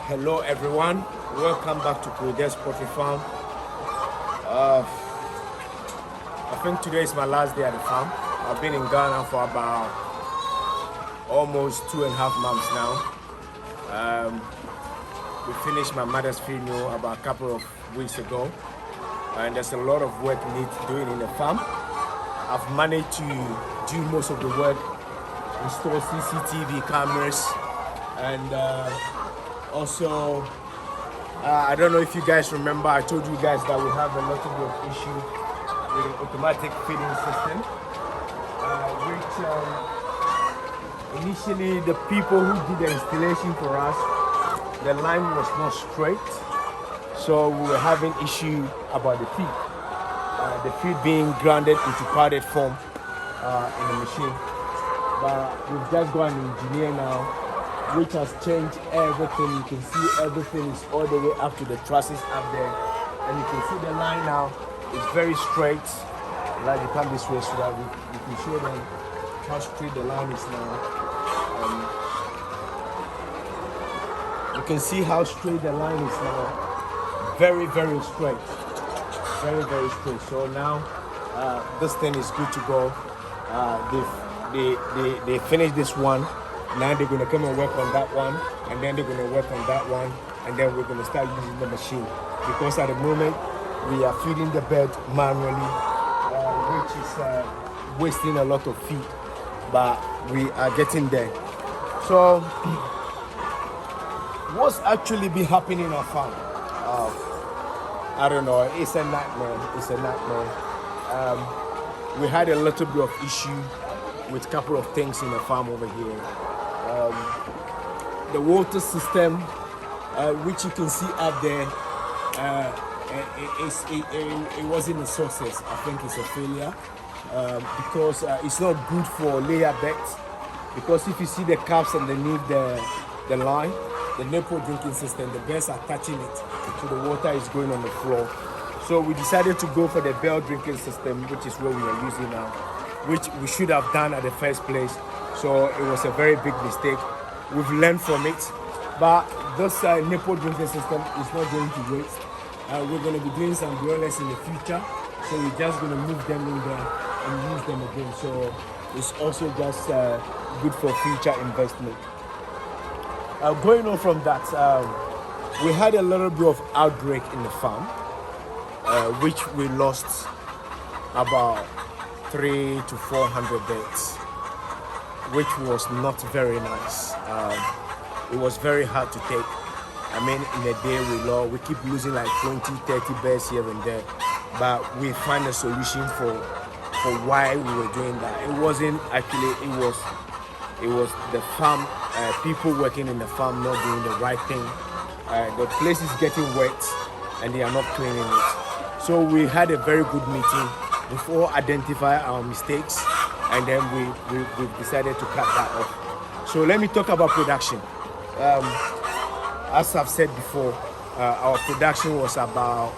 Hello everyone, welcome back to Progress Poultry Farm. I think today is my last day at the farm. I've been in Ghana for about almost 2.5 months now. We finished my mother's funeral about a couple of weeks ago, and there's a lot of work needs doing in the farm. I've managed to do most of the work, install CCTV cameras, and also, I don't know if you guys remember, I told you guys that we have a little bit of issue with the automatic feeding system, which initially the people who did the installation for us, the line was not straight, so we were having issue about the feed being grounded into powdered form in the machine. But we've just got an engineer now, which has changed everything. You can see everything is all the way up to the trusses up there, and you can see the line now is very straight. Like you come this way so that we can show them how straight the line is now. You can see how straight the line is now. Very, very straight. Very, very straight. So now this thing is good to go. They finished this one. Now they're going to come and work on that one, and then they're going to work on that one, and then we're going to start using the machine, because at the moment we are feeding the bird manually, which is wasting a lot of feed, but we are getting there. So what's actually been happening in our farm? I don't know, it's a nightmare. We had a little bit of issue with a couple of things in the farm over here. The water system, which you can see up there, it wasn't a success. I think it's a failure, because it's not good for layer beds. Because if you see the caps underneath the line, the nipple drinking system, the birds are touching it, so the water is going on the floor. So we decided to go for the bell drinking system, which is what we are using now, which we should have done at the first place. So it was a very big mistake. We've learned from it, but this nipple drinking system is not going to waste. We're going to be doing some broilers in the future, so we're just going to move them in there and use them again. So it's also just good for future investment. Going on from that, we had a little bit of outbreak in the farm, which we lost about 300 to 400 birds, which was not very nice. It was very hard to take. I mean, in a day we keep losing like 20, 30 birds here and there, but we find a solution for why we were doing that. It wasn't actually, it was the farm, people working in the farm not doing the right thing. The place is getting wet and they are not cleaning it. So we had a very good meeting before identify our mistakes, and then we decided to cut that off. So let me talk about production. As I've said before, our production was about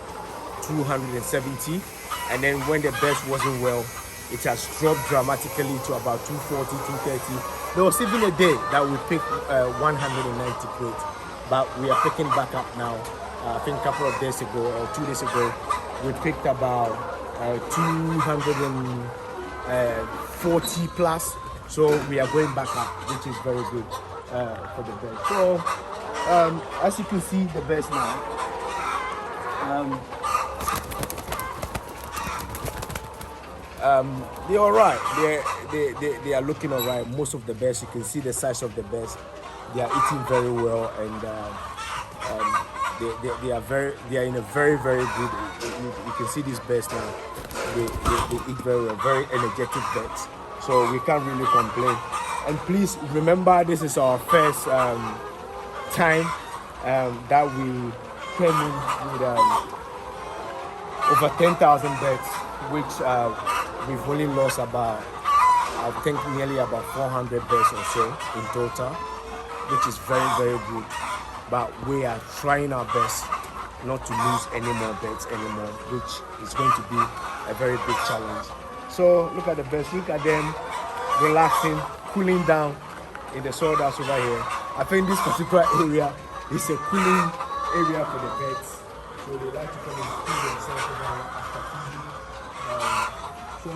270, and then when the birds wasn't well, it has dropped dramatically to about 240, 230. There was even a day that we picked 190 crates, but we are picking back up now. I think a couple of days ago or 2 days ago, we picked about 240 plus, so we are going back up, which is very good for the birds. So as you can see, the birds now, they're all right. They are looking all right. Most of the birds, you can see the size of the birds. They are eating very well, and they are in a very, very good. You can see these birds now. They eat very well, very energetic birds. So we can't really complain. And please remember, this is our first time that we came in with over 10,000 birds, which we've only lost about, I think, nearly about 400 birds or so in total, which is very, very good. But we are trying our best not to lose any more birds anymore, which is going to be a very big challenge. So look at the birds, look at them relaxing, cooling down in the sawdust over here. I think this particular area it's a cooling area for the birds. So they like to come and cool themselves over here after feeding. So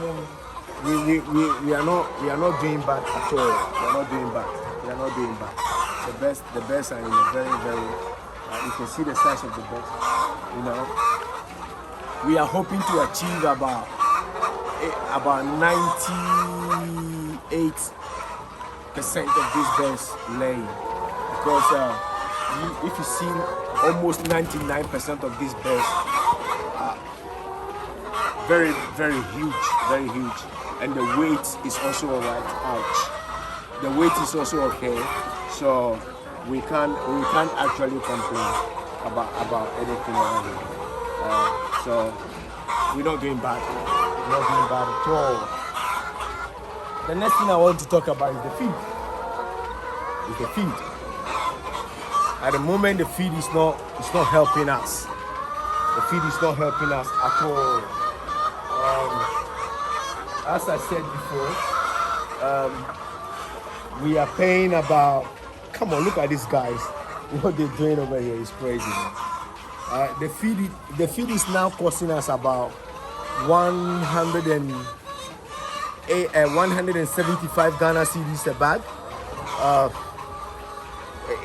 we are not doing bad at all. We are not doing bad. We are not doing bad. The birds are in a very, very you can see the size of the birds. You know. We are hoping to achieve about 98% of these birds laying, because if you see almost 99% of these birds are very, very huge, and the weight is also alright. Ouch, the weight is also okay, so we can't actually complain about anything over here. So we're not doing bad. We're not doing bad at all. The next thing I want to talk about is the feed. At the moment, the feed is not helping us. The feed is not helping us at all. As I said before, we are paying about. Come on, look at these guys. What they're doing over here is crazy, man. The feed is now costing us about 175 Ghana cedis a bag.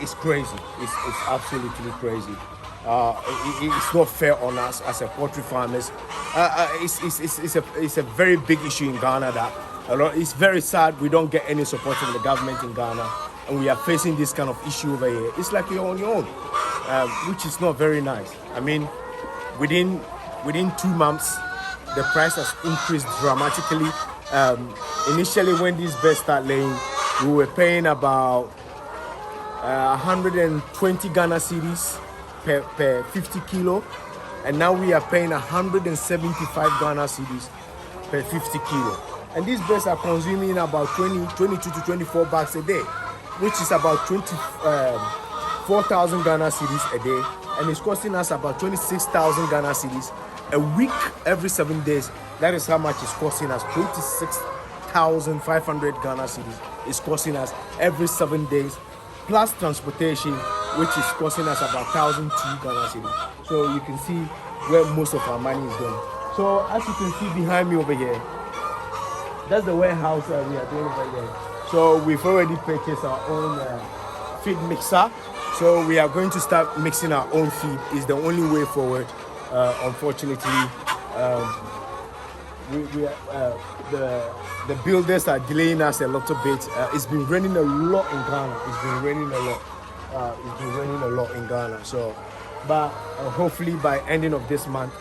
It's crazy. It's absolutely crazy. It's not fair on us as a poultry farmers. It's a very big issue in Ghana that it's very sad we don't get any support from the government in Ghana, and we are facing this kind of issue over here. It's like you're on your own, which is not very nice. I mean, within 2 months, the price has increased dramatically. Initially, when these birds start laying, we were paying about 120 Ghana cedis per 50 kilo, and now we are paying 175 Ghana cedis per 50 kilo. And these birds are consuming about 22 to 24 bags a day, which is about 4,000 Ghana cedis a day, and it's costing us about 26,000 Ghana cedis a week every 7 days. That is how much it's costing us. 26,500 Ghana cedis is costing us every 7 days, plus transportation, which is costing us about 1,002 Ghana cedis. So you can see where most of our money is going. So as you can see behind me over here, that's the warehouse we are doing over here. So we've already purchased our own feed mixer. So we are going to start mixing our own feed. It's the only way forward. Unfortunately, the builders are delaying us a little bit. It's been raining a lot in Ghana. It's been raining a lot in Ghana. So, but hopefully by ending of this month,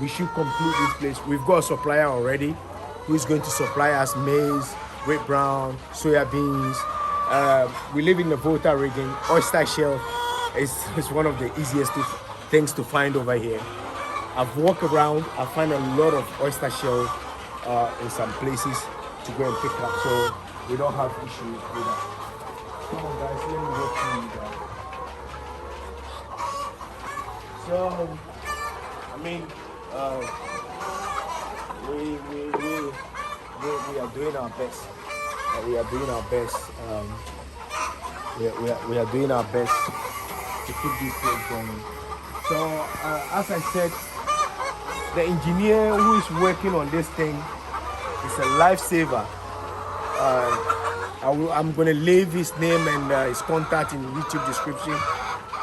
we should complete this place. We've got a supplier already who is going to supply us maize, wheat brown, soya beans. We live in the Volta region. Oyster shell is one of the easiest things to find over here. I've walked around, I find a lot of oyster shell in some places to go and pick up, so we don't have issues with that. Come on guys, let me walk through you guys. So, I mean, we are doing our best. We are doing our best. We are doing our best to keep this place going. So, as I said, the engineer who is working on this thing is a lifesaver. I'm going to leave his name and his contact in the YouTube description.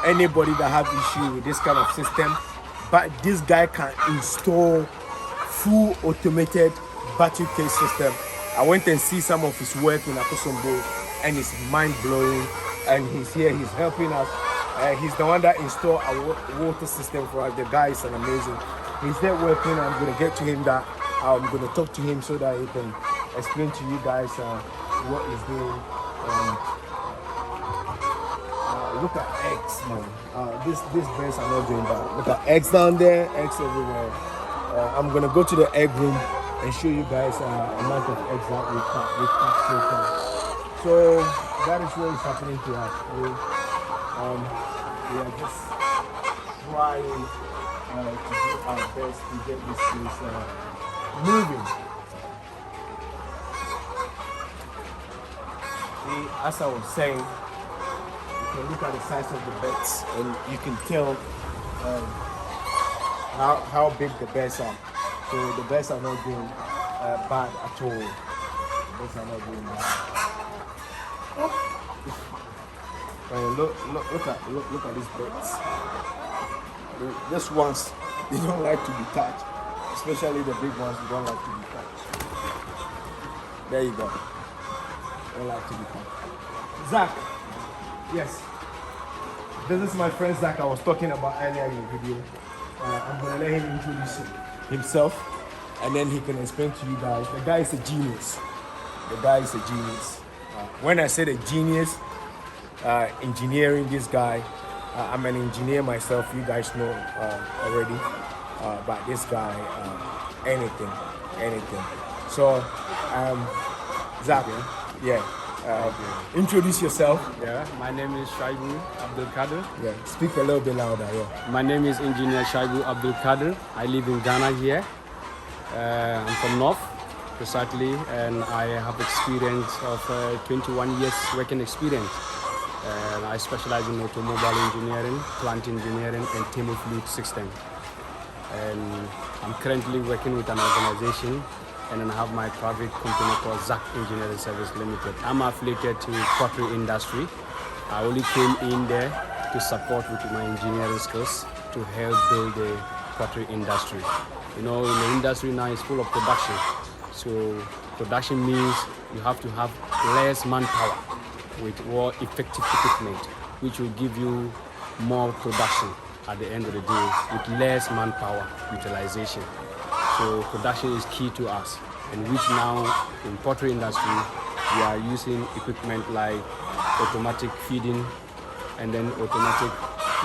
Anybody that have issue with this kind of system, but this guy can install full automated battery case system. I went and see some of his work in Akosombo, and it's mind blowing. And he's here, he's helping us. He's the one that installed our water system for us. The guy is amazing. He's there working. I'm going to get to him that I'm going to talk to him so that he can explain to you guys what he's doing. Look at eggs, man. These birds are not doing bad. Look at eggs down there, eggs everywhere. I'm going to go to the egg room and show you guys amount of eggs that we caught so far. So that is what is happening to us. We are just trying to do our best to get this place moving. See, as I was saying, you can look at the size of the beds and you can tell how big the beds are. So the beds are not doing bad at all. The beds are not doing bad. Look at these beds. These ones, they don't like to be touched. Especially the big ones, they don't like to be touched. There you go. They don't like to be touched. Zach, yes. This is my friend Zach I was talking about earlier in the video. I'm gonna let him introduce himself and then he can explain to you guys. The guy is a genius. The guy is a genius. When I say the genius, engineering this guy, I'm an engineer myself, you guys know already. But this guy, anything. So, Zach, yeah. Introduce yourself. Yeah, my name is Shaibu Abdul Kader. Yeah, speak a little bit louder. Yeah. My name is Engineer Shaibu Abdul Kader. I live in Ghana here. I'm from North, precisely, and I have experience of 21 years working experience. And I specialize in automobile engineering, plant engineering, and thermofluid system. And I'm currently working with an organization, and then I have my private company called ZAC Engineering Service Limited. I'm affiliated to pottery industry. I only came in there to support with my engineering skills to help build the pottery industry. You know, in the industry now is full of production. So production means you have to have less manpower with more effective equipment, which will give you more production at the end of the day with less manpower utilization. So production is key to us, and which now in pottery industry we are using equipment like automatic feeding and then automatic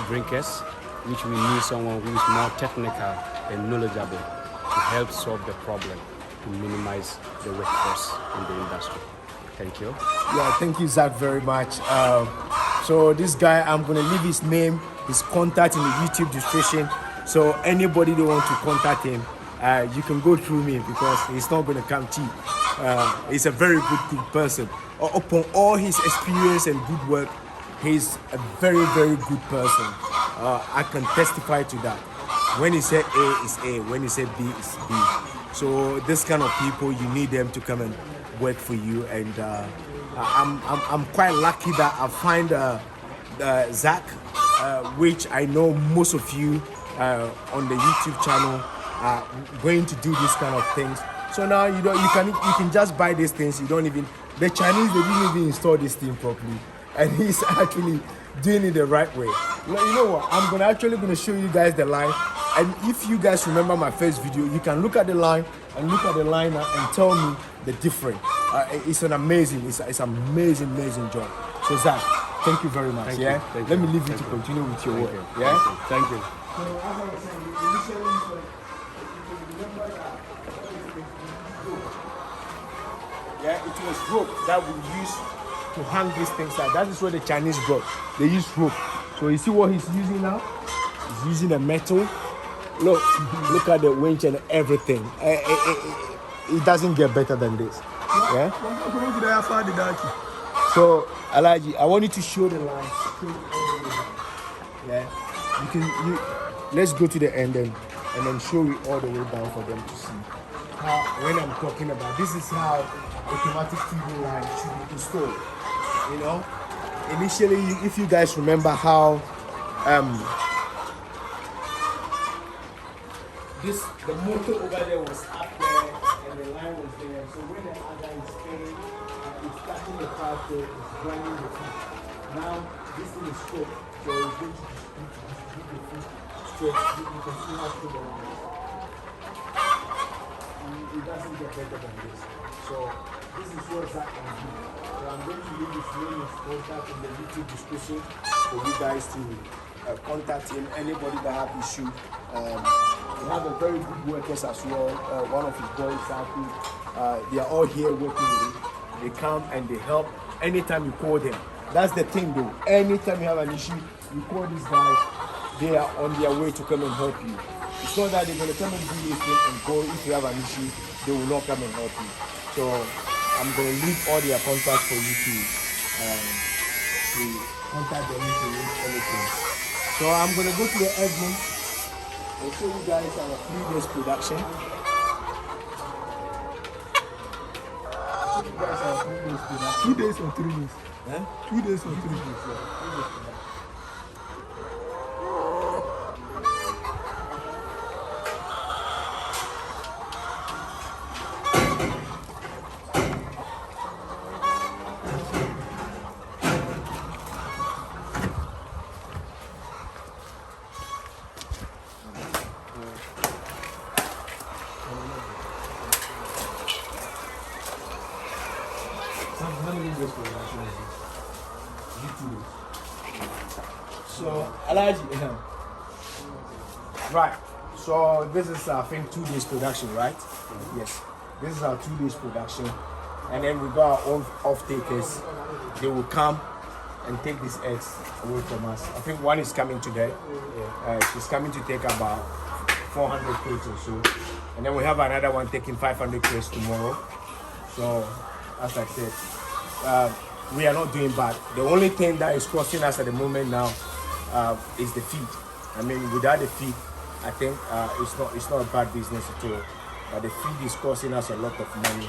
drinkers, which we need someone who is more technical and knowledgeable to help solve the problem, to minimize the workforce in the industry. Thank you. Yeah, thank you, Zach, very much. So this guy, I'm gonna leave his name, his contact in the YouTube description. So anybody that want to contact him, you can go through me because he's not gonna come cheap. He's a very good person. Upon all his experience and good work, he's a very good person. I can testify to that. When he said A, is A. When he said B, is B. So this kind of people, you need them to come and work for you. And I'm quite lucky that I find Zach, which I know most of you on the YouTube channel are going to do this kind of things. So now you can just buy these things. You don't even, the Chinese, they didn't even install this thing properly, and he's actually doing it the right way. You know what? I'm actually gonna show you guys the line, and if you guys remember my first video, you can look at the line and look at the line and tell me the difference. It's an amazing job. So Zach, thank you very much. Thank yeah, you. Thank let you. me leave you to continue with your work. Yeah, Thank you. so as I was saying, initially, you can remember that. Yeah, it was rope that we used to hang these things out. That is what the Chinese brought. They use rope. So you see what he's using now? He's using a metal. Look at the winch and everything. It doesn't get better than this. Yeah. So Alaji, I want you to show the line. Yeah. Let's go to the end and then show it all the way down for them to see. When I'm talking about this is how automatic feeding line should be installed. You know, initially, if you guys remember how the motor over there was up there and the line was there. So when the other is spinning, it's touching the part there, it's grinding the feet. Now this thing is straight, so it's going to distribute the feet straight. You can see how straight the line is. It doesn't get better than this. So this is what Zach can do. So I'm going to leave his name and contact in the YouTube description for you guys to contact him. Anybody that have issue. We have a very good workers as well. One of his boys, Saku, they are all here working with him. They come and they help anytime you call them. That's the thing though. Anytime you have an issue, you call these guys, they are on their way to come and help you. It's not that they're going to come and do this thing and go. If you have an issue, they will not come and help you. So I'm going to leave all their contacts for you to contact them if you need anything. So I'm gonna go to the egg room and show you guys our 3 days production. You guys our 3 days production. 2 days or 3 days? Huh? 2 days or 3 days? So, Alaji, right. So this is I think 2 days production, right? Yes. This is our 2 days production, and then we got our own off takers. They will come and take these eggs away from us. I think one is coming today. She's coming to take about 400 crates or so, and then we have another one taking 500 crates tomorrow. So, as I said, we are not doing bad. The only thing that is costing us at the moment now is the feed. I mean, without the feed, I think it's not a bad business at all. But the feed is costing us a lot of money,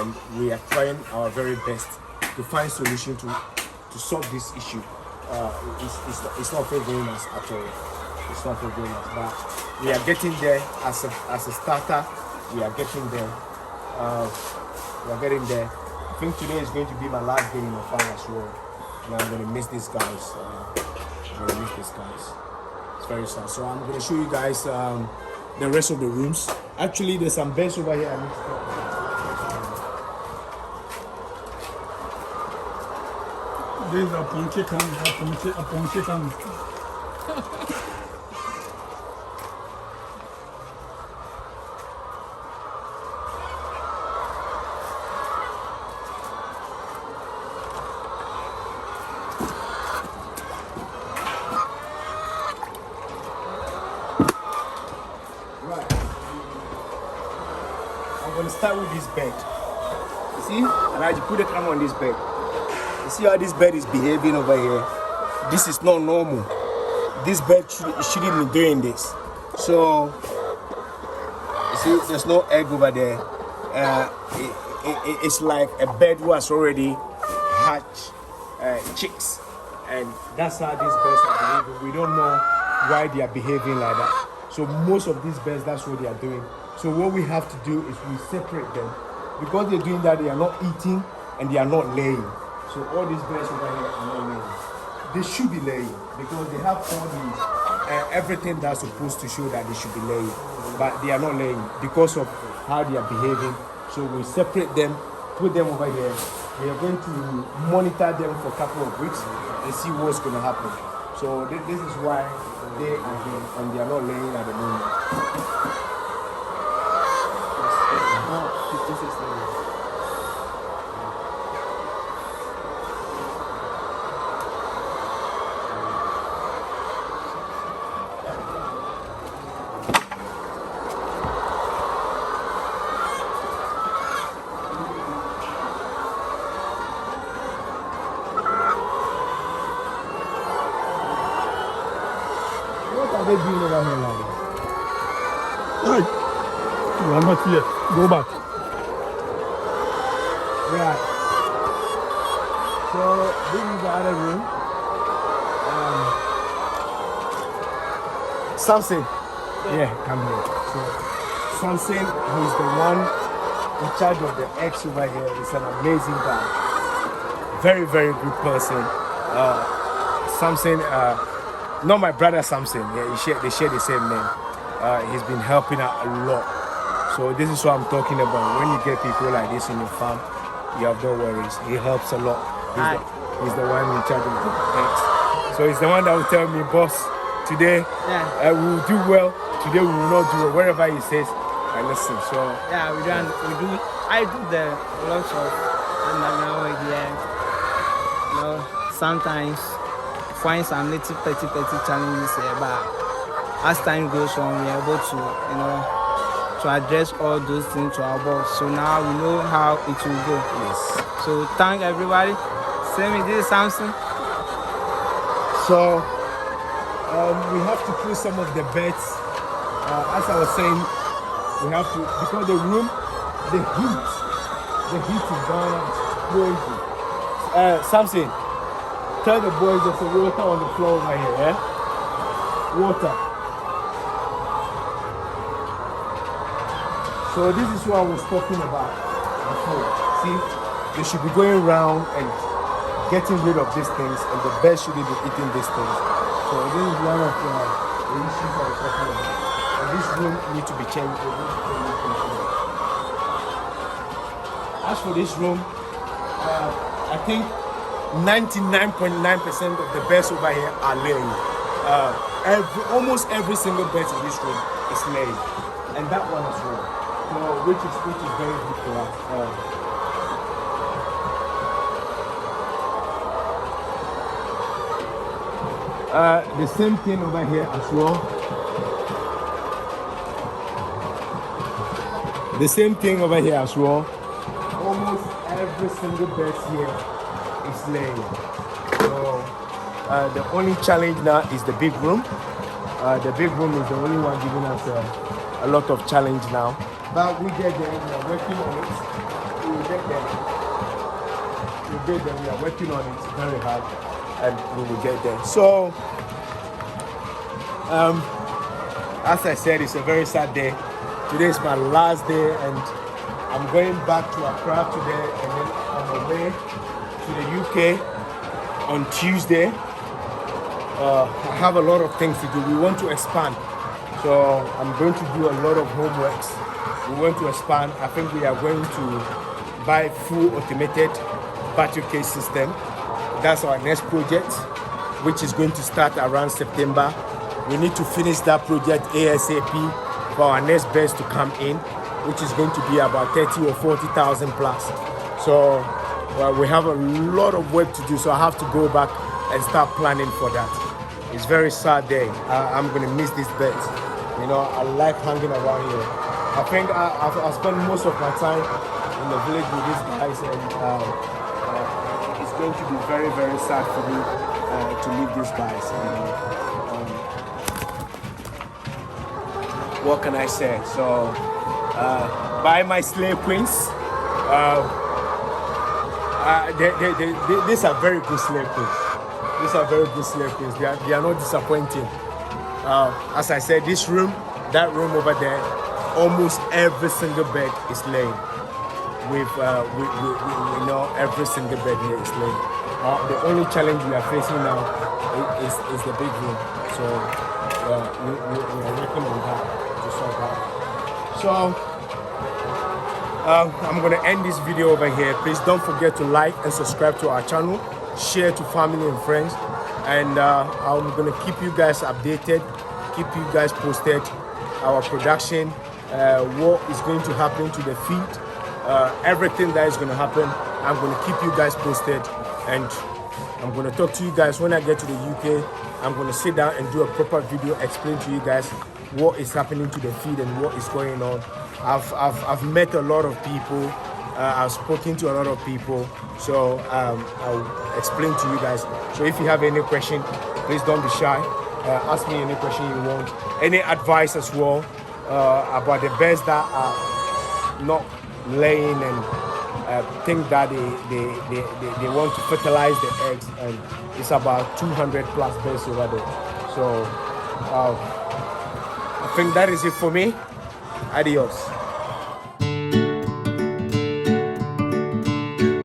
and we are trying our very best to find solution to solve this issue. It's not favoring us at all. It's not favoring us, but we are getting there as a starter. We are getting there. We are getting there. I think today is going to be my last day in the farm as well, and I'm going to miss these guys. It's very sad. So I'm going to show you guys the rest of the rooms. Actually, there's some beds over here I need to talk about. This is a ponche can. I'm going to start with this bed. You see? And I put the camera on this bed. You see how this bed is behaving over here? This is not normal. This bed shouldn't be doing this. So, you see, there's no egg over there. It's like a bed who has already hatched chicks. And that's how these birds are behaving. We don't know why they are behaving like that. So most of these birds, that's what they are doing. So what we have to do is we separate them. Because they're doing that, they are not eating and they are not laying. So all these birds over here are not laying. They should be laying because they have all the everything that's supposed to show that they should be laying. But they are not laying because of how they are behaving. So we separate them, put them over here. We are going to monitor them for a couple of weeks and see what's going to happen. So this is why they are here and they are not laying at the moment. What are they doing over here like that? Hey, you are not here. Go back. Right. So this is the other room. Samson. Yeah, come here. So Samson, who is the one in charge of the eggs over here, is an amazing guy. Very, very good person. Samson, not my brother Samson. Yeah, they share the same name. He's been helping out a lot. So this is what I'm talking about. When you get people like this in your farm, you have no worries. He helps a lot. He's the one in charge of the eggs. So he's the one that will tell me, boss, today we will do well. Today we will not do well. Wherever he says, I listen. So yeah, I do the lots of now here. You know, sometimes find some little petty challenges here, but as time goes on, we're able to, to address all those things to our boss. So now we know how it will go. yes. So thank everybody. Send me this Samson. So we have to put some of the beds. As I was saying, we have to, because the room, the heat is down crazy. Samson, tell the boys there's a water on the floor over here, yeah? Water. So this is what I was talking about before. See, they should be going around and getting rid of these things, and the birds shouldn't be eating these things. So this is one of the issues I was talking about. And this room needs to be changed. As for this room, I think 99.9% of the beds over here are laying. Almost every single bed in this room is laying, and that one as well. So, which is very good for us. The same thing over here as well. The same thing over here as well. Almost every single bed here is laying. So the only challenge now is the big room. The big room is the only one giving us a lot of challenge now. But we get there, we are working on it. We will get there. We are working on it very hard, and we will get there. So, as I said, it's a very sad day. Today is my last day, and I'm going back to Accra today, and then I'm away to the UK on Tuesday. I have a lot of things to do. We want to expand, so I'm going to do a lot of homeworks. We want to expand. I think we are going to buy full automated battery case system. That's our next project, which is going to start around September. We need to finish that project ASAP for our next beds to come in, which is going to be about 30 or 40,000 plus. So we have a lot of work to do, so I have to go back and start planning for that. It's a very sad day. I'm going to miss these beds. You know, I like hanging around here. I think I spend most of my time in the village with these guys, and it's going to be very, very sad for me to leave these guys. What can I say? So, by my slave queens, these are very good slave queens. These are very good slave queens. They are not disappointing. As I said, this room, that room over there, almost every single bed is laying. We know every single bed here is laying. The only challenge we are facing now is the big room. So we are working on that to solve that. So I'm going to end this video over here. Please don't forget to like and subscribe to our channel, share to family and friends, and I'm going to keep you guys updated, keep you guys posted, our production, what is going to happen to the feed, everything that is going to happen. I'm going to keep you guys posted, and I'm going to talk to you guys when I get to the UK. I'm going to sit down and do a proper video, explain to you guys what is happening to the feed and what is going on. I've met a lot of people. I've spoken to a lot of people, so I'll explain to you guys. So if you have any question, please don't be shy. Ask me any question you want, any advice as well about the birds that are not laying and think that they want to fertilize the eggs, and it's about 200 plus birds over there. So I think that is it for me. Adios.